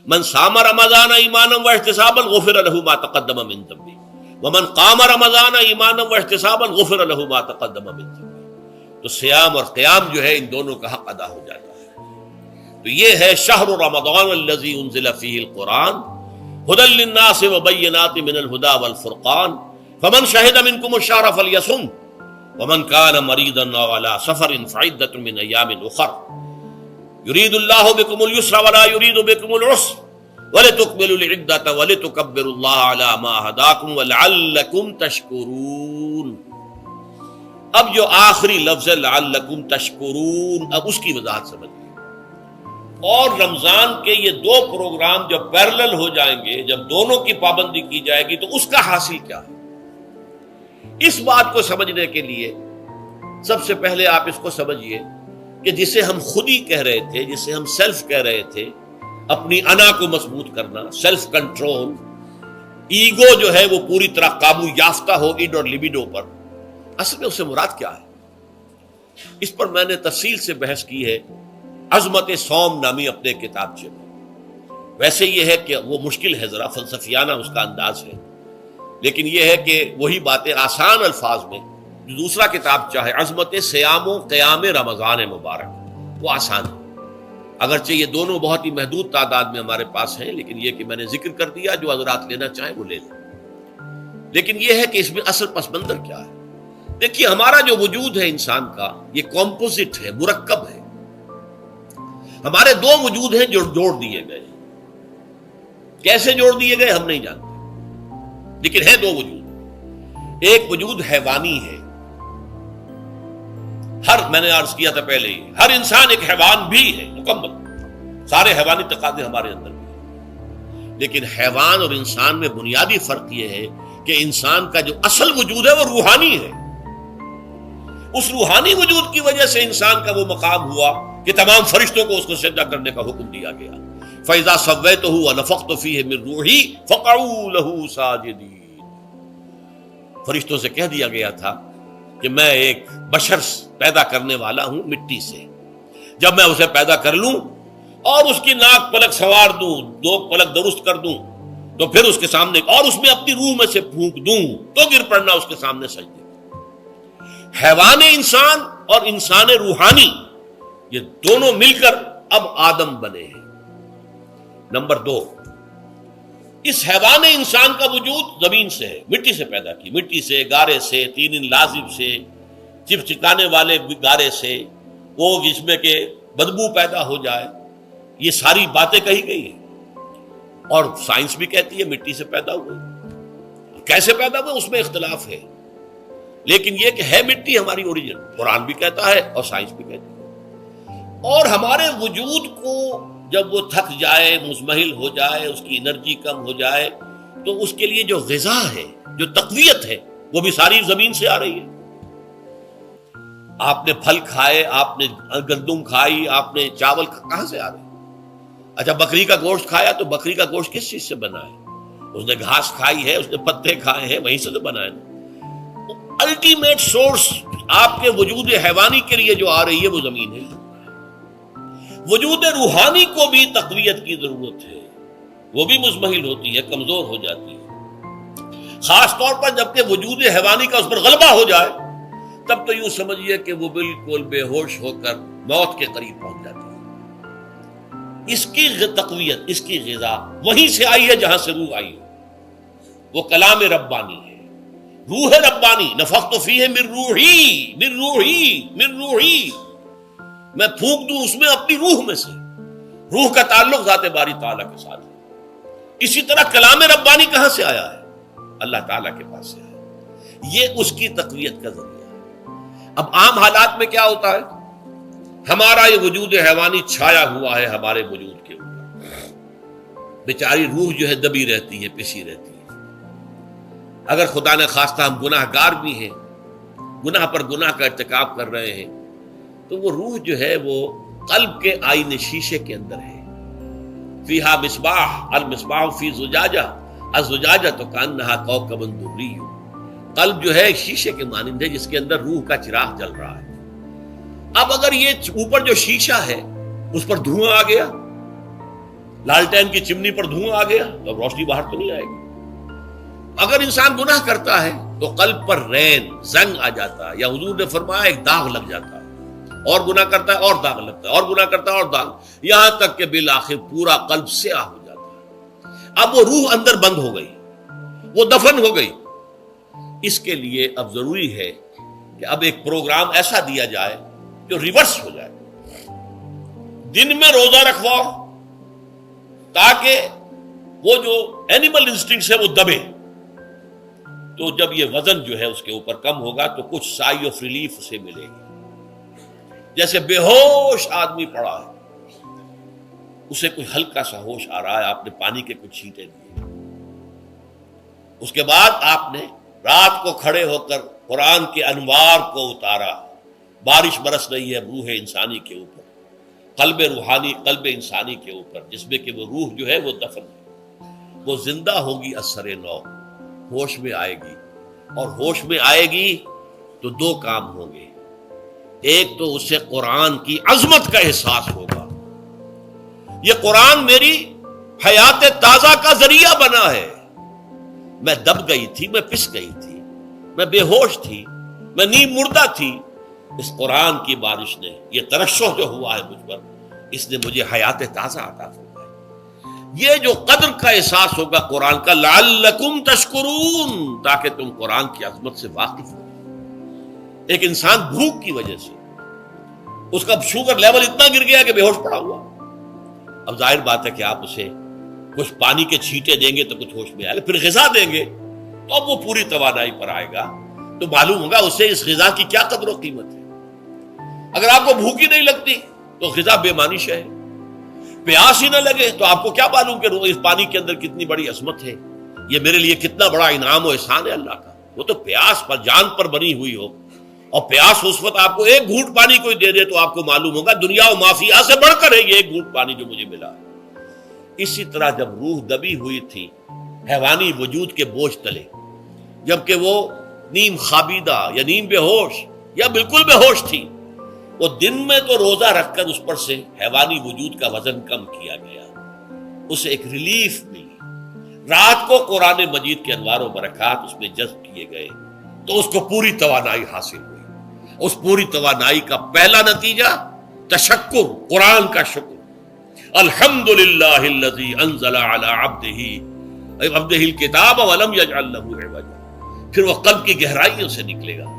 من صام رمضان ایمانا واحتسابا غفر له ما تقدم من ذنبه ومن قام رمضان ایمانا واحتسابا غفر له ما تقدم من ذنبه. تو سیام اور قیام جو ہے ان دونوں کا حق ادا ہو جاتا ہے. تو یہ ہے شہر رمضان الذی انزل فیہ القرآن ہدی للناس وبینات من الہدی والفرقان فمن شہد منکم الشہر فلیصم ومن کان مریضا او علی سفر فعدۃ من ایام اخر یرید اللہ بکم اليسر ولا یرید بکم العسر وَلِتُكْمِلُوا الْعِدَّةَ وَلِتُكَبِّرُوا اللَّهَ عَلَى مَا هَدَاكُمْ وَلَعَلَّكُمْ تَشْكُرُونَ. اب جو آخری لفظ ہے لَعَلَّكُمْ تَشْكُرُونَ، اب اس کی وضاحت سمجھیں. اور رمضان کے یہ دو پروگرام جب پیرلل ہو جائیں گے، جب دونوں کی پابندی کی جائے گی تو اس کا حاصل کیا ہے؟ اس بات کو سمجھنے کے لیے سب سے پہلے آپ اس کو سمجھیے کہ جسے ہم خود ہی کہہ رہے تھے، جسے ہم سیلف کہہ رہے تھے، اپنی انا کو مضبوط کرنا، سیلف کنٹرول، ایگو جو ہے وہ پوری طرح قابو یافتہ ہو اڈ اور لیبیڈو پر، اصل میں اسے مراد کیا ہے؟ اس پر میں نے تفصیل سے بحث کی ہے عظمت صوم نامی اپنے کتابچے میں. ویسے یہ ہے کہ وہ مشکل ہے، ذرا فلسفیانہ اس کا انداز ہے، لیکن یہ ہے کہ وہی باتیں آسان الفاظ میں جو دوسرا کتابچہ ہے عظمت سیام و قیام رمضان مبارک، وہ آسان ہے. اگرچہ یہ دونوں بہت ہی محدود تعداد میں ہمارے پاس ہیں، لیکن یہ کہ میں نے ذکر کر دیا، جو حضرات لینا چاہیں وہ لے لیں. لیکن یہ ہے کہ اس میں اصل پس منظر کیا ہے. دیکھیے ہمارا جو وجود ہے انسان کا، یہ کمپوزٹ ہے، مرکب ہے. ہمارے دو وجود ہیں جو جوڑ دیے گئے. کیسے جوڑ دیے گئے ہم نہیں جانتے، لیکن ہے دو وجود. ایک وجود حیوانی ہے، میں نے عرض کیا تھا پہلے ہی، ہر انسان ایک حیوان بھی ہے مکمل، سارے حیوانی تقاضے ہمارے اندر بھی ہیں. لیکن حیوان اور انسان میں بنیادی فرق یہ ہے کہ انسان کا جو اصل وجود ہے وہ روحانی ہے. اس روحانی وجود کی وجہ سے انسان کا وہ مقام ہوا کہ تمام فرشتوں کو اس کو سجدہ کرنے کا حکم دیا گیا. فَإِذَا سَوَّيْتُهُ وَنَفَخْتُ فِيهِ مِن رُوحِي فَقَعُوا لَهُ سَاجِدِينَ. فرشتوں سے کہہ دیا گیا تھا کہ میں ایک بشر پیدا کرنے والا ہوں مٹی سے. جب میں اسے پیدا کر لوں اور اس کی ناک پلک سنوار دوں، دو پلک درست کر دوں، تو پھر اس کے سامنے اور اس میں اپنی روح میں سے پھونک دوں تو گر پڑنا اس کے سامنے سجدے. حیوان انسان اور انسان روحانی، یہ دونوں مل کر اب آدم بنے ہیں. نمبر دو، اس حیوان انسان کا وجود زمین سے ہے، مٹی سے پیدا کی، مٹی سے، گارے سے، طین لازب سے، چپچکانے والے گارے سے، وہ جس میں کہ بدبو پیدا ہو جائے، یہ ساری باتیں کہی گئی ہیں. اور سائنس بھی کہتی ہے مٹی سے پیدا ہوئے. کیسے پیدا ہوئے اس میں اختلاف ہے، لیکن یہ کہ ہے مٹی ہماری اوریجن، قرآن بھی کہتا ہے اور سائنس بھی کہتی ہے. اور ہمارے وجود کو جب وہ تھک جائے، مزمحل ہو جائے، اس کی انرجی کم ہو جائے، تو اس کے لیے جو غذا ہے، جو تقویت ہے، وہ بھی ساری زمین سے آ رہی ہے. آپ نے پھل کھائے، آپ نے گندم کھائی، آپ نے چاول کہاں سے آ رہے؟ اچھا بکری کا گوشت کھایا تو بکری کا گوشت کس چیز سے بنا ہے؟ اس نے گھاس کھائی ہے، اس نے پتے کھائے ہیں، وہیں سے تو بنا ہے. الٹیمیٹ سورس آپ کے وجود حیوانی کے لیے جو آ رہی ہے وہ زمین ہے. وجود روحانی کو بھی تقویت کی ضرورت ہے، وہ بھی مزمحل ہوتی ہے، کمزور ہو جاتی ہے. خاص طور پر جبکہ وجود حیوانی کا اس پر غلبہ ہو جائے، تب تو یوں سمجھیے کہ وہ بالکل بے ہوش ہو کر موت کے قریب پہنچ جاتی ہے. اس کی تقویت، اس کی غذا وہیں سے آئی ہے جہاں سے روح آئی ہے. وہ کلام ربانی ہے، روح ربانی. نفخت فیہ من روحی، من روحی، من روحی. میں پھونک دوں اس میں اپنی روح میں سے. روح کا تعلق ذات باری تعالیٰ کے ساتھ ہے. اسی طرح کلام ربانی کہاں سے آیا ہے؟ اللہ تعالیٰ کے پاس سے آیا. یہ اس کی تقویت کا ذریعہ ہے. اب عام حالات میں کیا ہوتا ہے؟ ہمارا یہ وجود حیوانی چھایا ہوا ہے ہمارے وجود کے اوپر. بیچاری روح جو ہے دبی رہتی ہے، پسی رہتی ہے. اگر خدا نے خواستہ ہم گناہ گار بھی ہیں، گناہ پر گناہ کا ارتکاب کر رہے ہیں، تو وہ روح جو ہے وہ قلب کے آئینے شیشے کے اندر ہے. فیہا مصباح، المصباح فی زجاجہ، الزجاجہ تو کانہا کوکب دری. قلب جو ہے ایک شیشے کے مانند ہے جس کے اندر روح کا چراغ جل رہا ہے. اب اگر یہ اوپر جو شیشہ ہے اس پر دھواں آ گیا، لالٹین کی چمنی پر دھواں آ گیا تو اب روشنی باہر تو نہیں آئے گی۔ اگر انسان گناہ کرتا ہے تو قلب پر رین زنگ آ جاتا ہے، یا حضور نے فرمایا ایک داغ لگ جاتا ہے، اور گناہ کرتا ہے اور داغ لگتا ہے، اور گناہ کرتا ہے اور داغ، یہاں تک کہ بالآخر پورا قلب سیاہ ہو جاتا ہے۔ اب وہ روح اندر بند ہو گئی، وہ دفن ہو گئی۔ اس کے لیے اب ضروری ہے کہ اب ایک پروگرام ایسا دیا جائے جو ریورس ہو جائے۔ دن میں روزہ رکھواؤ تاکہ وہ جو اینیمل انسٹنکٹس ہے وہ دبے، تو جب یہ وزن جو ہے اس کے اوپر کم ہوگا تو کچھ سائی آف ریلیف اسے ملے گی۔ جیسے بے ہوش آدمی پڑا ہے، اسے کوئی ہلکا سا ہوش آ رہا ہے، آپ نے پانی کے کچھ چھینٹے دیے، اس کے بعد آپ نے رات کو کھڑے ہو کر قرآن کے انوار کو اتارا، بارش برس رہی ہے روح انسانی کے اوپر، قلب روحانی، قلب انسانی کے اوپر، جس میں کہ وہ روح جو ہے وہ دفن ہے، وہ زندہ ہوگی اثر نو، ہوش میں آئے گی، اور ہوش میں آئے گی تو دو کام ہوں گے۔ ایک تو اسے قرآن کی عظمت کا احساس ہوگا، یہ قرآن میری حیات تازہ کا ذریعہ بنا ہے، میں دب گئی تھی، میں پس گئی تھی، میں بے ہوش تھی، میں نیم مردہ تھی، اس قرآن کی بارش نے، یہ ترشح جو ہوا ہے مجھ پر، اس نے مجھے حیات تازہ عطا فرمائی۔ یہ جو قدر کا احساس ہوگا قرآن کا، لعلکم تشکرون، تاکہ تم قرآن کی عظمت سے واقف ہو۔ ایک انسان بھوک کی وجہ سے اس کا شوگر لیول اتنا گر گیا کہ بے ہوش پڑا ہوا، اب ظاہر بات ہے کہ آپ اسے کچھ پانی کے چھینٹے دیں گے تو کچھ ہوش میں آئے گا، پھر غذا دیں گے تو اب وہ پوری توانائی پر آئے گا، تو معلوم ہوگا اسے اس غذا کی کیا قدر و قیمت ہے۔ اگر آپ کو بھوک ہی نہیں لگتی تو غذا بے معنی شے ہے، پیاس ہی نہ لگے تو آپ کو کیا معلوم کہ اس پانی کے اندر کتنی بڑی عظمت ہے، یہ میرے لیے کتنا بڑا انعام و احسان ہے اللہ کا۔ وہ تو پیاس پر، جان پر بنی ہوئی ہو، اور پیاس اس وقت آپ کو ایک گھونٹ پانی کوئی دے دے تو آپ کو معلوم ہوگا دنیا و مافیا سے بڑھ کر ہے یہ ایک گھونٹ پانی جو مجھے ملا ہے۔ اسی طرح جب روح دبی ہوئی تھی حیوانی وجود کے بوجھ تلے، جبکہ وہ نیم خابیدہ یا نیم بے ہوش یا بالکل بے ہوش تھی، وہ دن میں تو روزہ رکھ کر اس پر سے حیوانی وجود کا وزن کم کیا گیا، اسے ایک ریلیف ملی۔ رات کو قرآن مجید کے انوار و برکات اس میں جذب کیے گئے تو اس کو پوری توانائی حاصل ہوئی۔ اس پوری توانائی کا پہلا نتیجہ تشکر، قرآن کا شکر، الحمدللہ الذی انزل علی عبدہ الکتاب ولم یجعل لہ عوجا۔ پھر وہ قلب کی گہرائیوں سے نکلے گا،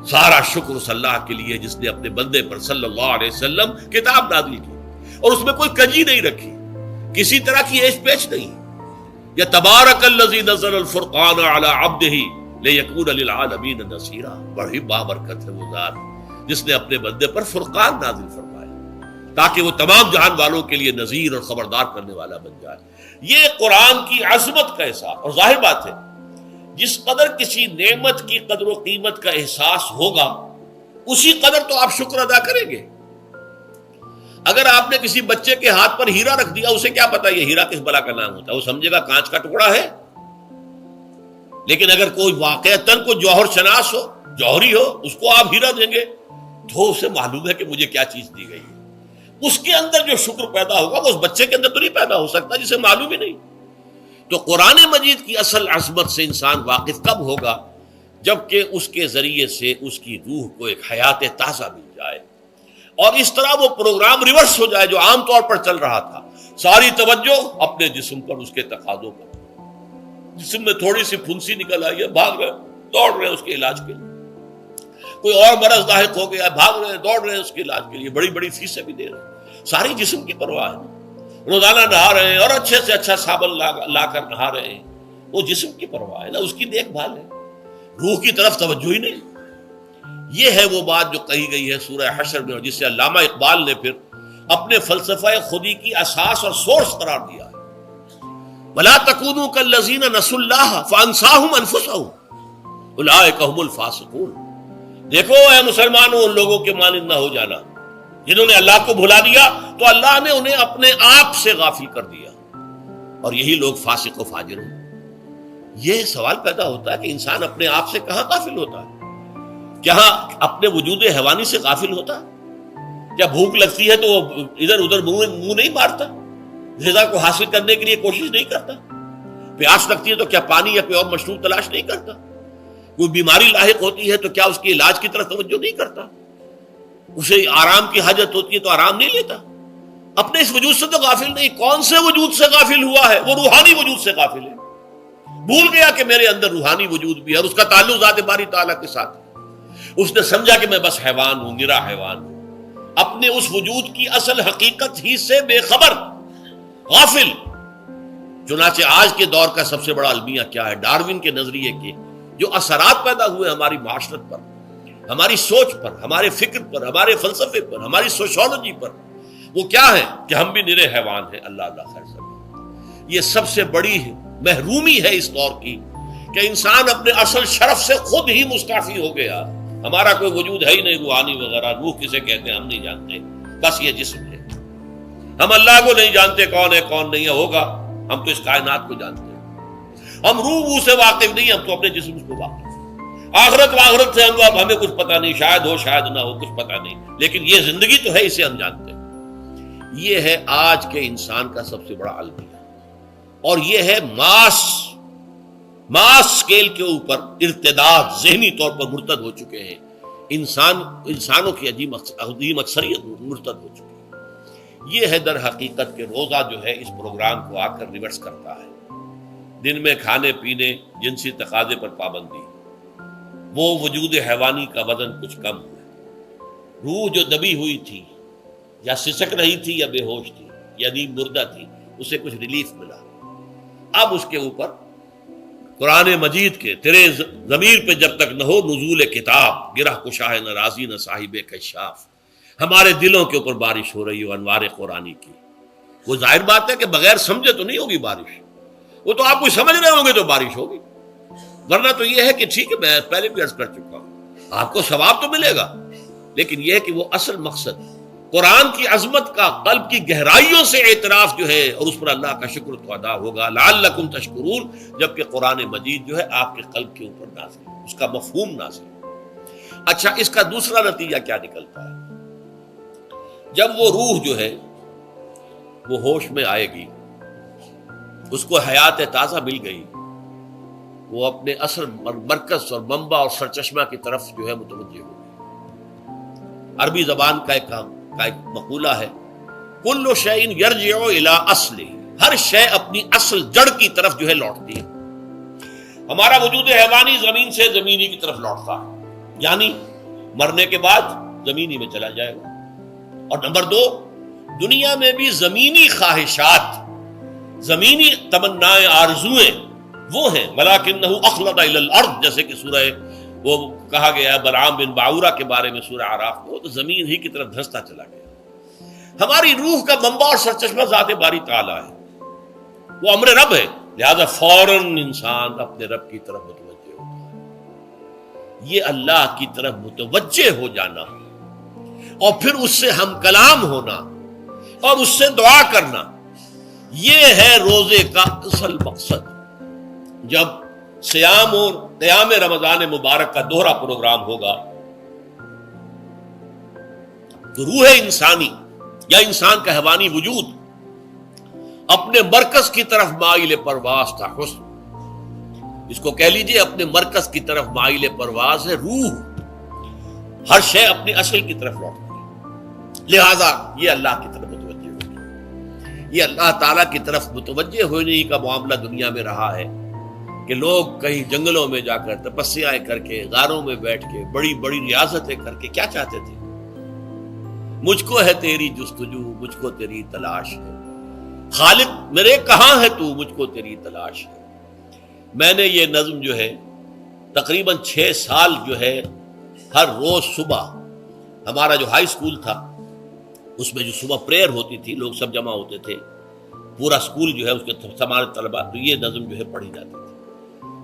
سارا شکر اس اللہ کے لیے جس نے اپنے بندے پر صلی اللہ علیہ وسلم کتاب نازل کی، اور اس میں کوئی کجی نہیں رکھی، کسی طرح کی ایش پیش نہیں۔ یا تبارک الذی نزل الفرقان علی عبدہ لیکون للعالمین نصیرا، بڑی بابرکت ہے وہ ذات جس نے اپنے بندے پر فرقان نازل فرمایا تاکہ وہ تمام جہان والوں کے لیے نذیر اور خبردار کرنے والا بن جائے۔ یہ قرآن کی عظمت کا احساس، اور ظاہر بات ہے جس قدر کسی نعمت کی قدر و قیمت کا احساس ہوگا اسی قدر تو آپ شکر ادا کریں گے۔ اگر آپ نے کسی بچے کے ہاتھ پر ہیرا رکھ دیا، اسے کیا پتا یہ ہیرا کس بلا کا نام ہوتا ہے، وہ سمجھے گا کانچ کا ٹکڑا ہے۔ لیکن اگر کوئی واقعتاً کوئی جوہر شناس ہو، جوہری ہو، اس کو آپ ہیرا دیں گے تو اسے معلوم ہے کہ مجھے کیا چیز دی گئی ہے، اس کے اندر جو شکر پیدا ہوگا وہ اس بچے کے اندر تو نہیں پیدا ہو سکتا جسے معلوم ہی نہیں۔ تو قرآن مجید کی اصل عظمت سے انسان واقف کب ہوگا؟ جبکہ اس کے ذریعے سے اس کی روح کو ایک حیات تازہ مل جائے، اور اس طرح وہ پروگرام ریورس ہو جائے جو عام طور پر چل رہا تھا، ساری توجہ اپنے جسم پر، اس کے تقاضوں پر۔ جسم میں تھوڑی سی پھنسی نکل آئی ہے، بھاگ رہے دوڑ رہے ہیں اس کے علاج کے لیے، کوئی اور مرض لاحق ہو گیا، بھاگ رہے ہیں دوڑ رہے ہیں اس کے علاج کے لیے، بڑی بڑی فیسیں بھی دے رہے ہیں، ساری جسم کی پرواہ ہے، روزانہ نہا رہے ہیں اور اچھے سے اچھا صابن لا کر نہا رہے ہیں، وہ جسم کی پرواہ ہے نا، اس کی دیکھ بھال ہے، روح کی طرف توجہ ہی نہیں۔ یہ ہے وہ بات جو کہی گئی ہے سورہ حشر میں، اور جسے علامہ اقبال نے پھر اپنے فلسفہ خودی کی اساس اور سورس قرار دیا ہے، وَلَا تَكُونُوا كَالَّذِينَ نَسُوا اللَّهَ فَأَنسَاهُمْ أَنفُسَهُمْ أُولَٰئِكَ هُمُ الْفَاسِقُونَ۔ دیکھو اے مسلمانوں، ان لوگوں کے مانند نہ ہو جانا جنہوں نے اللہ کو بھلا دیا تو اللہ نے انہیں اپنے آپ سے غافل کر دیا، اور یہی لوگ فاسق و فاجر ہیں۔ یہ سوال پیدا ہوتا ہے کہ انسان اپنے آپ سے کہاں غافل ہوتا ہے؟ کیا اپنے وجود حیوانی سے غافل ہوتا ہے؟ کیا بھوک لگتی ہے تو وہ ادھر ادھر منہ نہیں مارتا؟ غذا کو حاصل کرنے کے لیے کوشش نہیں کرتا؟ پیاس لگتی ہے تو کیا پانی یا کوئی اور مشروب تلاش نہیں کرتا؟ کوئی بیماری لاحق ہوتی ہے تو کیا اس کے علاج کی طرف توجہ نہیں کرتا؟ اسے آرام کی حاجت ہوتی ہے تو آرام نہیں لیتا؟ اپنے اس وجود سے تو غافل نہیں. کون سے وجود سے غافل ہوا ہے؟ وہ روحانی وجود سے غافل ہے. بھول گیا کہ میرے اندر روحانی وجود بھی ہے اور اس کا تعلق ذات باری تعالیٰ کے ساتھ ہے. اس نے سمجھا کہ میں بس حیوان ہوں، نرا حیوان ہوں، اپنے اس وجود کی اصل حقیقت ہی سے بے خبر، غافل. چنانچہ آج کے دور کا سب سے بڑا المیہ کیا ہے؟ ڈارون کے نظریے کے جو اثرات پیدا ہوئے ہماری معاشرت پر، ہماری سوچ پر، ہمارے فکر پر، ہمارے فلسفے پر، ہماری سوشولوجی پر، وہ کیا ہے کہ ہم بھی نرے حیوان ہیں. اللہ اللہ خیر سب. یہ سب سے بڑی محرومی ہے اس دور کی کہ انسان اپنے اصل شرف سے خود ہی مستعفی ہو گیا. ہمارا کوئی وجود ہے ہی نہیں روحانی وغیرہ. روح کسے کہتے ہیں ہم نہیں جانتے، بس یہ جسم ہے. ہم اللہ کو نہیں جانتے کون ہے کون نہیں ہے. ہوگا ہم تو اس کائنات کو جانتے ہیں. ہم روح سے واقف نہیں، ہم تو اپنے جسم کو واقف ہیں. آخرت سے ہمیں کچھ پتہ نہیں، شاید ہو شاید نہ ہو، کچھ پتہ نہیں، لیکن یہ زندگی تو ہے، اسے ہم جانتے ہیں. یہ ہے آج کے انسان کا سب سے بڑا المیہ. اور یہ ہے ماس اسکیل کے اوپر ارتداد، ذہنی طور پر مرتد ہو چکے ہیں. انسانوں کی عظیم اکثریت مرتد ہو چکی ہے. یہ ہے در حقیقت کہ روزہ جو ہے اس پروگرام کو آ کر ریورس کرتا ہے. دن میں کھانے پینے، جنسی تقاضے پر پابندی، وہ وجود حیوانی کا وزن کچھ کم ہوا. روح جو دبی ہوئی تھی، یا سسک رہی تھی، یا بے ہوش تھی، یا نیند مردہ تھی، اسے کچھ ریلیف ملا. اب اس کے اوپر قرآن مجید کے تیرے ضمیر پہ جب تک نہ ہو نزول کتاب، گرہ کشا ہے نہ رازی نہ صاحب کشاف، ہمارے دلوں کے اوپر بارش ہو رہی ہو انوار قرآنی کی. وہ ظاہر بات ہے کہ بغیر سمجھے تو نہیں ہوگی بارش. وہ تو آپ کچھ سمجھ رہے ہوں گے تو بارش ہوگی، ورنہ تو یہ ہے کہ ٹھیک ہے، میں پہلے بھی عرض کر چکا ہوں، آپ کو ثواب تو ملے گا، لیکن یہ ہے کہ وہ اصل مقصد قرآن کی عظمت کا قلب کی گہرائیوں سے اعتراف جو ہے، اور اس پر اللہ کا شکر تو ادا ہوگا. لعلکم تشکرون، جبکہ قرآن مجید جو ہے آپ کے قلب کے اوپر نازل، اس کا مفہوم نازل. اچھا، اس کا دوسرا نتیجہ کیا نکلتا ہے؟ جب وہ روح جو ہے وہ ہوش میں آئے گی، اس کو حیات تازہ مل گئی، وہ اپنے اصل مرکز اور منبع اور سرچشمہ کی طرف جو ہے متوجہ ہوگی. عربی زبان کا ایک مقولہ ہے، کل شیء یرجع الی اصلہ، ہر شے اپنی اصل جڑ کی طرف جو ہے لوٹتی ہے. ہمارا وجود حیوانی زمین سے زمینی کی طرف لوٹتا ہے، یعنی مرنے کے بعد زمینی میں چلا جائے گا. اور نمبر 2، دنیا میں بھی زمینی خواہشات، زمینی تمنائیں، آرزویں وہ ہیں. ولکنہ اخلد الی الارض، جیسے کہ سورہ وہ کہا گیا ہے بلعام بن باعورہ کے بارے میں سورہ اعراف میں، تو زمین ہی کی طرف دھنستا چلا گیا. ہماری روح کا منبع اور سرچشمہ ذات باری تعالیٰ ہے، وہ امر رب ہے، لہذا فوراً انسان اپنے رب کی طرف متوجہ ہوتا ہے. یہ اللہ کی طرف متوجہ ہو جانا اور پھر اس سے ہم کلام ہونا اور اس سے دعا کرنا، یہ ہے روزے کا اصل مقصد. جب سیام اور قیام رمضان مبارک کا دوہرا پروگرام ہوگا تو روح انسانی یا انسان کا حیوانی وجود اپنے مرکز کی طرف مائل پرواز تھا. حسن، اس کو کہہ لیجئے اپنے مرکز کی طرف مائل پرواز ہے. روح ہر شے اپنے اصل کی طرف لوٹتی ہے، لہذا یہ اللہ کی طرف متوجہ ہوگی. یہ اللہ تعالیٰ کی طرف متوجہ ہونے کا معاملہ دنیا میں رہا ہے کہ لوگ کہیں جنگلوں میں جا کر تپسیاں کر کے، غاروں میں بیٹھ کے، بڑی بڑی ریاضتیں کر کے کیا چاہتے تھے؟ مجھ کو ہے تیری جستجو، مجھ کو تیری تلاش ہے. خالق میرے کہاں ہے تو، مجھ کو تیری تلاش ہے. میں نے یہ نظم جو ہے تقریباً 6 سال جو ہے ہر روز صبح، ہمارا جو ہائی اسکول تھا اس میں جو صبح پریئر ہوتی تھی، لوگ سب جمع ہوتے تھے، پورا اسکول جو ہے اس کے ہمارے طلباء، تو یہ نظم جو ہے پڑھی جاتی تھی.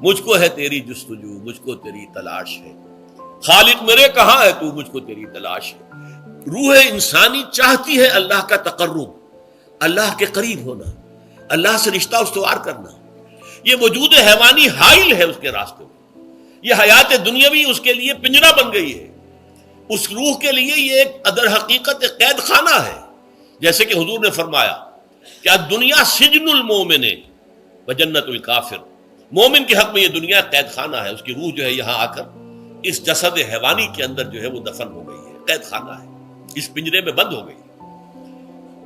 مجھ کو ہے تیری جستجو، مجھ کو تیری تلاش ہے. خالق میرے کہاں ہے تو، مجھ کو تیری تلاش ہے. روح انسانی چاہتی ہے اللہ کا تقرب، اللہ کے قریب ہونا، اللہ سے رشتہ استوار کرنا. یہ وجود حیوانی حائل ہے اس کے راستے میں. یہ حیات دنیاوی اس کے لیے پنجرا بن گئی ہے. اس روح کے لیے یہ ایک در حقیقت ایک قید خانہ ہے. جیسے کہ حضور نے فرمایا کہ دنیا سجن المومن و جنت الکافر، مومن کے حق میں یہ دنیا قید خانہ ہے، اس کی روح جو ہے یہاں آ کر اس جسد حیوانی کے اندر جو ہے وہ دفن ہو گئی ہے، قید خانہ ہے، اس پنجرے میں بند ہو گئی ہے۔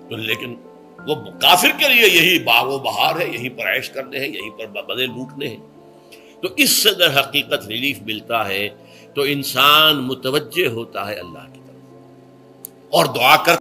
تو لیکن وہ کافر کے لیے یہی باغ و بہار ہے، یہیں پر عیش کرنے ہیں، یہیں پر مزے لوٹنے ہیں۔ تو اس سے در حقیقت ریلیف ملتا ہے، تو انسان متوجہ ہوتا ہے اللہ کی طرف اور دعا کر